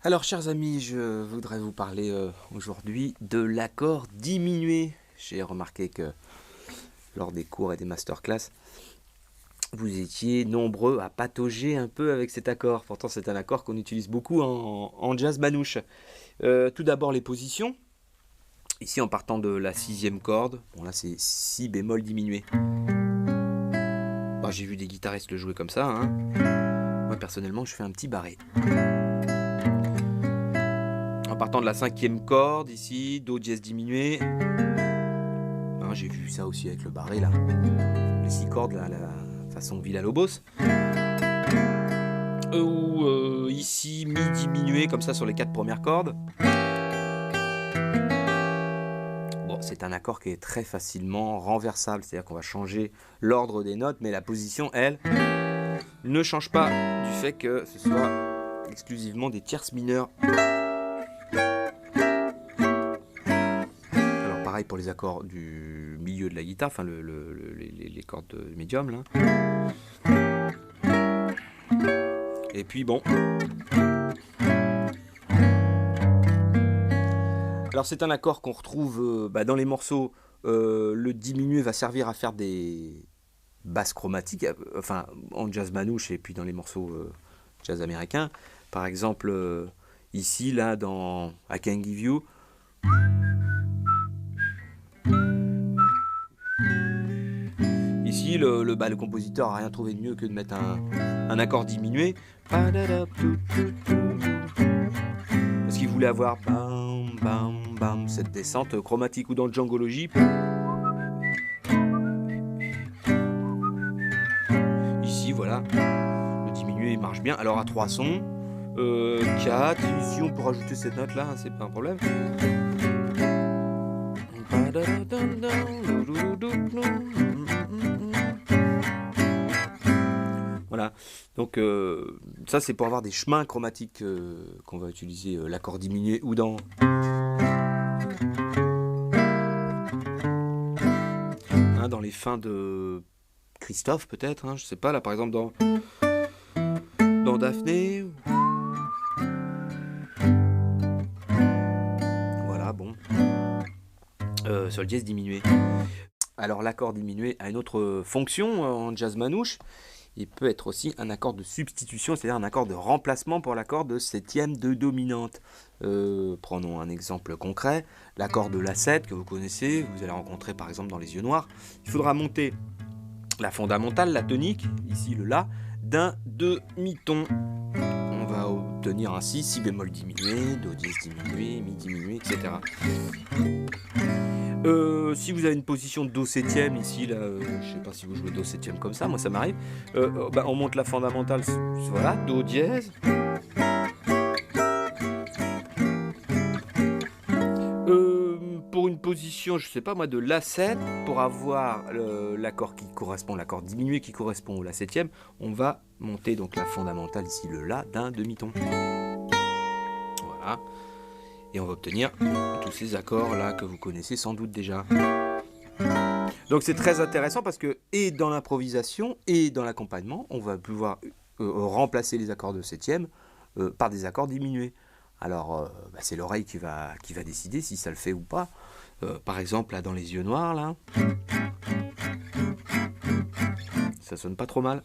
Alors, chers amis, je voudrais vous parler aujourd'hui de l'accord diminué. J'ai remarqué que lors des cours et des masterclass, vous étiez nombreux à patauger un peu avec cet accord. Pourtant, c'est un accord qu'on utilise beaucoup en jazz manouche. Tout d'abord, les positions. Ici, en partant de la sixième corde, bon là c'est si bémol diminué. Bon, j'ai vu des guitaristes le jouer comme ça, hein. Moi, personnellement, je fais un petit barré. En partant de la cinquième corde, ici, Do dièse diminué. Hein, j'ai vu ça aussi avec le barré, là. Les six cordes, là, la façon Villa-Lobos. Ou ici, Mi diminué, comme ça, sur les quatre premières cordes. Bon, c'est un accord qui est très facilement renversable, c'est-à-dire qu'on va changer l'ordre des notes, mais la position, elle, ne change pas du fait que ce soit exclusivement des tierces mineures. Alors pareil pour les accords du milieu de la guitare, enfin les cordes médium là. Et puis bon. Alors c'est un accord qu'on retrouve dans les morceaux. Le diminué va servir à faire des basses chromatiques, enfin en jazz manouche et puis dans les morceaux jazz américain. Par exemple, ici, là, dans I Can Give You. Ici, le compositeur n'a rien trouvé de mieux que de mettre un accord diminué. Parce qu'il voulait avoir bam, bam, bam, cette descente chromatique. Ou dans Djangology. Ici, voilà, le diminué marche bien. Alors à 3 sons. 4, ici on peut rajouter cette note là, c'est pas un problème. Voilà, donc ça c'est pour avoir des chemins chromatiques qu'on va utiliser l'accord diminué ou dans... Hein, dans les fins de Christophe peut-être, hein, je sais pas, là par exemple dans Daphné. Voilà, bon. Sol dièse diminué. Alors l'accord diminué a une autre fonction en jazz manouche. Il peut être aussi un accord de substitution, c'est-à-dire un accord de remplacement pour l'accord de septième de dominante. Prenons un exemple concret, l'accord de La7 que vous connaissez, vous allez rencontrer par exemple dans Les Yeux Noirs. Il faudra monter la fondamentale, la tonique, ici le La, d'un demi-ton. On va obtenir ainsi si bémol diminué, Do dièse diminué, Mi diminué, etc. Si vous avez une position de Do septième ici, là, je sais pas si vous jouez Do septième comme ça, moi ça m'arrive. On monte la fondamentale, voilà, Do dièse. Pour une position, je sais pas moi, de La7, pour avoir l'accord qui correspond, l'accord diminué qui correspond au La septième, on va monter donc la fondamentale ici, le La, d'un demi-ton. Voilà. Et on va obtenir tous ces accords là que vous connaissez sans doute déjà. Donc c'est très intéressant parce que et dans l'improvisation et dans l'accompagnement, on va pouvoir remplacer les accords de septième par des accords diminués. Alors c'est l'oreille qui va décider si ça le fait ou pas. Par exemple là dans Les Yeux Noirs là, ça sonne pas trop mal.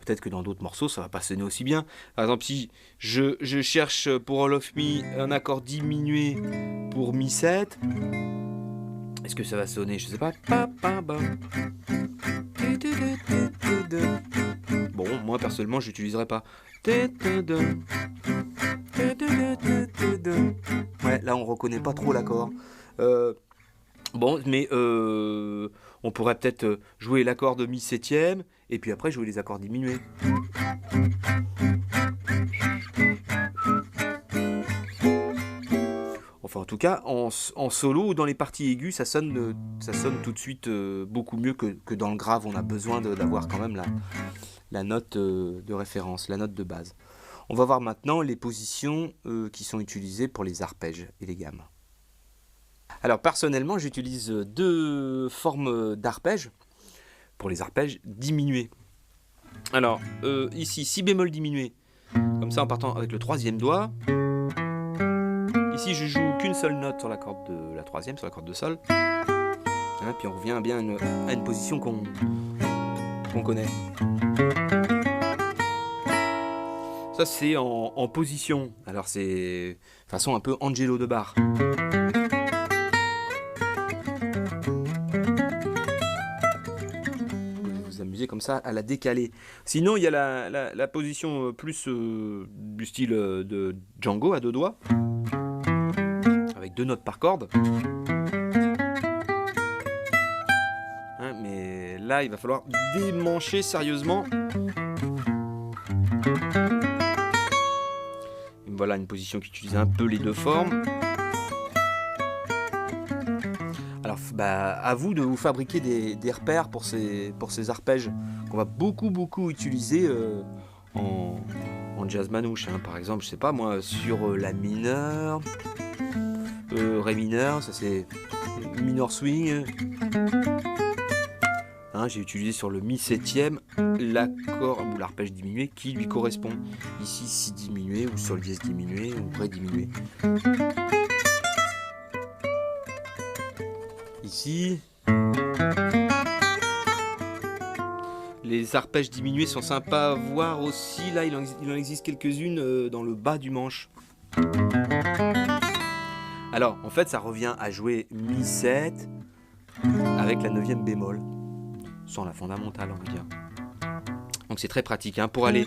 Peut-être que dans d'autres morceaux, ça va pas sonner aussi bien. Par exemple, si je cherche pour All of Me un accord diminué pour Mi 7, est-ce que ça va sonner? Je sais pas. Bon, moi personnellement, je n'utiliserai pas. Ouais, là on reconnaît pas trop l'accord. Bon, mais on pourrait peut-être jouer l'accord de Mi septième et puis après jouer les accords diminués. Enfin, en tout cas, en solo ou dans les parties aiguës, ça sonne tout de suite beaucoup mieux que dans le grave. On a besoin d'avoir quand même la note de référence, la note de base. On va voir maintenant les positions qui sont utilisées pour les arpèges et les gammes. Alors personnellement, j'utilise deux formes d'arpèges pour les arpèges diminués. Alors, ici, si bémol diminué, comme ça en partant avec le troisième doigt. Ici, je joue qu'une seule note sur la corde de la troisième, sur la corde de sol. Hein, puis on revient bien à une position qu'on connaît. Ça, c'est en position. Alors, c'est façon un peu Angelo de bar. Comme ça à la décaler. Sinon il y a la position plus du style de Django à deux doigts avec deux notes par corde, hein, mais là il va falloir démancher sérieusement. Et voilà une position qui utilise un peu les deux formes. Alors, à vous de vous fabriquer des repères pour ces arpèges qu'on va beaucoup utiliser en jazz manouche. Hein. Par exemple, je sais pas moi, sur la mineure, ré mineur, ça c'est minor swing. Hein, j'ai utilisé sur le mi septième l'accord ou l'arpège diminué qui lui correspond. Ici, si diminué ou sol dièse diminué ou ré diminué. Ici, les arpèges diminués sont sympas à voir aussi. Là, il en existe quelques-unes dans le bas du manche. Alors, en fait, ça revient à jouer mi-7 avec la 9e bémol, sans la fondamentale, on va dire. Donc, c'est très pratique hein, pour aller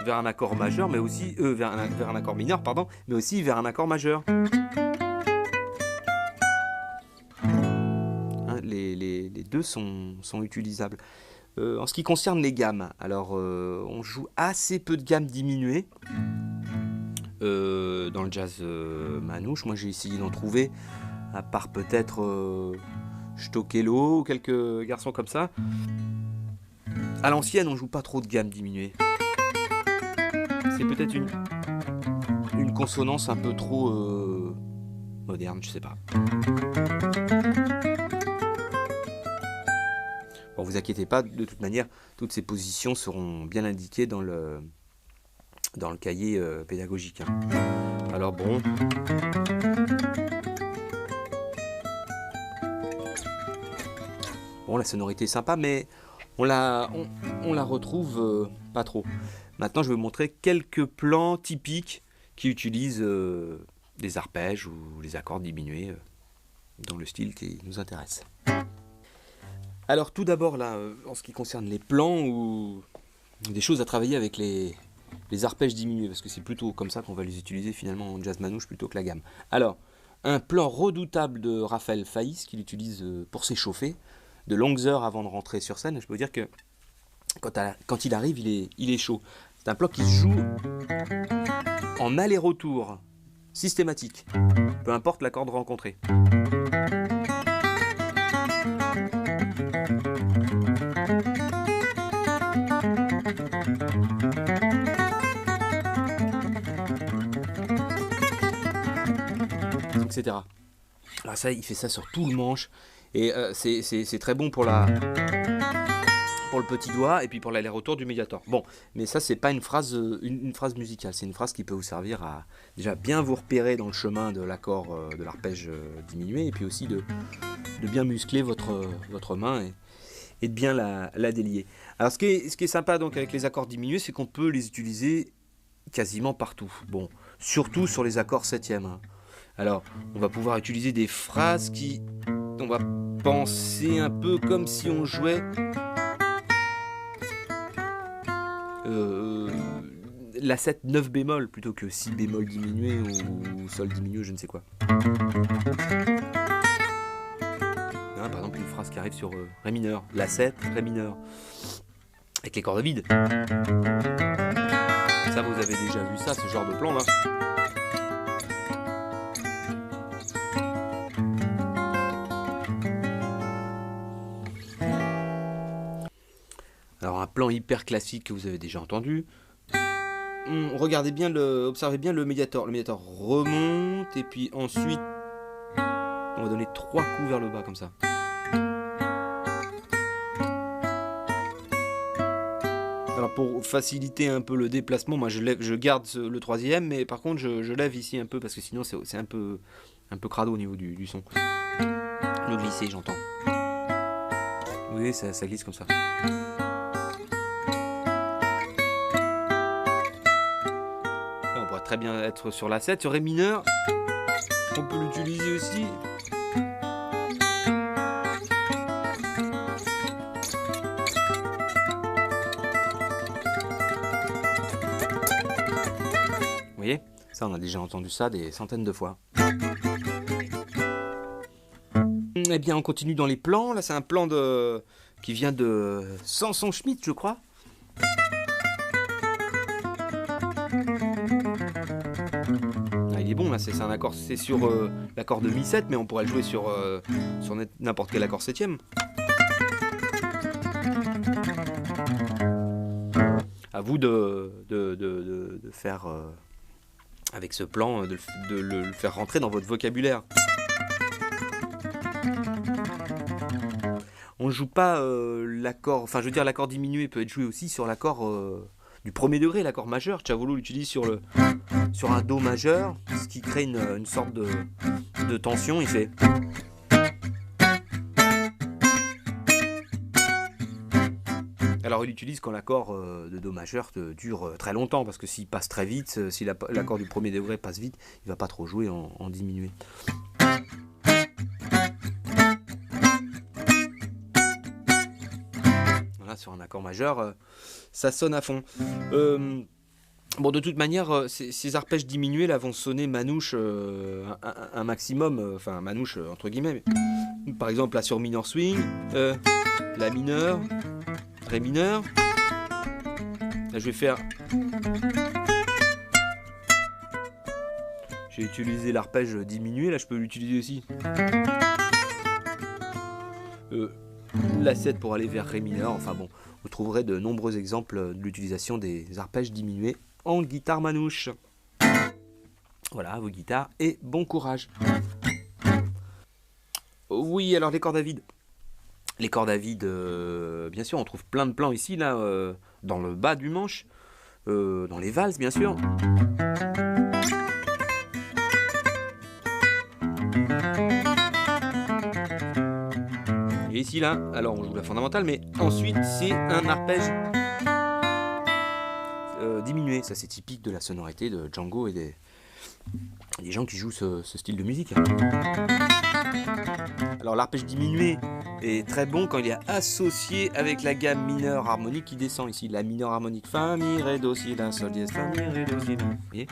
vers un accord majeur, mais aussi vers un accord mineur, pardon, mais aussi vers un accord majeur. Les deux sont utilisables. En ce qui concerne les gammes, alors on joue assez peu de gammes diminuées dans le jazz manouche. Moi j'ai essayé d'en trouver, à part peut-être Stockello ou quelques garçons comme ça. À l'ancienne on joue pas trop de gammes diminuées. C'est peut-être une consonance un peu trop moderne, je sais pas. Bon, vous inquiétez pas, de toute manière, toutes ces positions seront bien indiquées dans le cahier pédagogique. Hein. Alors bon. Bon, la sonorité est sympa, mais on la retrouve pas trop. Maintenant, je vais vous montrer quelques plans typiques qui utilisent des arpèges ou les accords diminués dans le style qui nous intéresse. Alors tout d'abord là, en ce qui concerne les plans ou des choses à travailler avec les arpèges diminués, parce que c'est plutôt comme ça qu'on va les utiliser finalement en jazz manouche plutôt que la gamme. Alors, un plan redoutable de Raphaël Faïs qu'il utilise pour s'échauffer, de longues heures avant de rentrer sur scène. Je peux vous dire que quand il arrive, il est chaud. C'est un plan qui se joue en aller-retour, systématique, peu importe l'accord rencontré. Etc. Alors ça, il fait ça sur tout le manche et c'est très bon pour le petit doigt et puis pour l'aller-retour du médiator. Bon, mais ça c'est pas une phrase musicale, c'est une phrase qui peut vous servir à déjà bien vous repérer dans le chemin de l'accord de l'arpège diminué et puis aussi de bien muscler votre main et de bien la délier. Alors ce qui est sympa donc avec les accords diminués, c'est qu'on peut les utiliser quasiment partout. Bon, surtout sur les accords septièmes. Hein. Alors, on va pouvoir utiliser des phrases on va penser un peu comme si on jouait la 7 9 bémol plutôt que si bémol diminué ou sol diminué, je ne sais quoi. Par exemple, une phrase qui arrive sur ré mineur, la 7, ré mineur, avec les cordes vides. Ça, vous avez déjà vu ça, ce genre de plan là. Alors un plan hyper classique que vous avez déjà entendu. Observez bien le médiator. Le médiator remonte et puis ensuite on va donner 3 coups vers le bas comme ça. Alors pour faciliter un peu le déplacement, moi je garde le troisième, mais par contre je lève ici un peu parce que sinon c'est un peu crado au niveau du son. Le glisser, j'entends. Vous voyez, ça glisse comme ça. Là, on pourrait très bien être sur la 7, sur Ré mineur. On peut l'utiliser aussi. Vous voyez, ça on a déjà entendu ça des centaines de fois. Eh bien on continue dans les plans. Là c'est un plan qui vient de Samson-Schmidt, je crois. Ah, il est bon là, c'est un accord, c'est sur l'accord de Mi7, mais on pourrait le jouer sur n'importe quel accord septième. À vous de faire avec ce plan, de le faire rentrer dans votre vocabulaire. On ne joue pas l'accord, enfin je veux dire l'accord diminué peut être joué aussi sur l'accord du premier degré, l'accord majeur. Chavolo l'utilise sur un Do majeur, ce qui crée une sorte de tension. Il fait. Alors il l'utilise quand l'accord de Do majeur dure très longtemps, parce que s'il passe très vite, si l'accord du premier degré passe vite, il ne va pas trop jouer en diminué. Voilà, sur un accord majeur, ça sonne à fond. Bon, de toute manière, ces arpèges diminués là vont sonner manouche un maximum, enfin manouche entre guillemets. Par exemple là sur minor swing, la mineur, Ré mineur. Là je vais faire. J'ai utilisé l'arpège diminué, là je peux l'utiliser aussi. La 7 pour aller vers Ré mineur. Enfin bon, vous trouverez de nombreux exemples de l'utilisation des arpèges diminués en guitare manouche. Voilà, vos guitares et bon courage. Oui, alors les cordes à vide. Les cordes à vide, bien sûr, on trouve plein de plans ici, là, dans le bas du manche, dans les valses, bien sûr. Et ici, là, alors on joue la fondamentale, mais ensuite, c'est un arpège diminué. Ça, c'est typique de la sonorité de Django et des gens qui jouent ce style de musique. Alors l'arpège diminué est très bon quand il est associé avec la gamme mineure harmonique qui descend ici. La mineure harmonique, Fa, Mi, Ré, Do, Si, La, Sol, Dièse, Fa, Mi, Ré, Do, Si, La. Vous voyez ?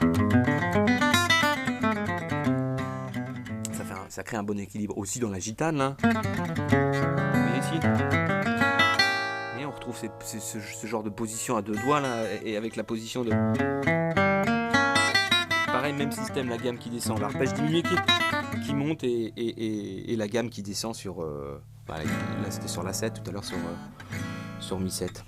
Ça crée un bon équilibre aussi dans la gitane, là. Vous voyez ici ? Et on retrouve ce genre de position à deux doigts, là, et avec la position de... Pareil, même système, la gamme qui descend, l'arpège diminué qui monte et la gamme qui descend sur... là c'était sur la 7, tout à l'heure sur Mi 7.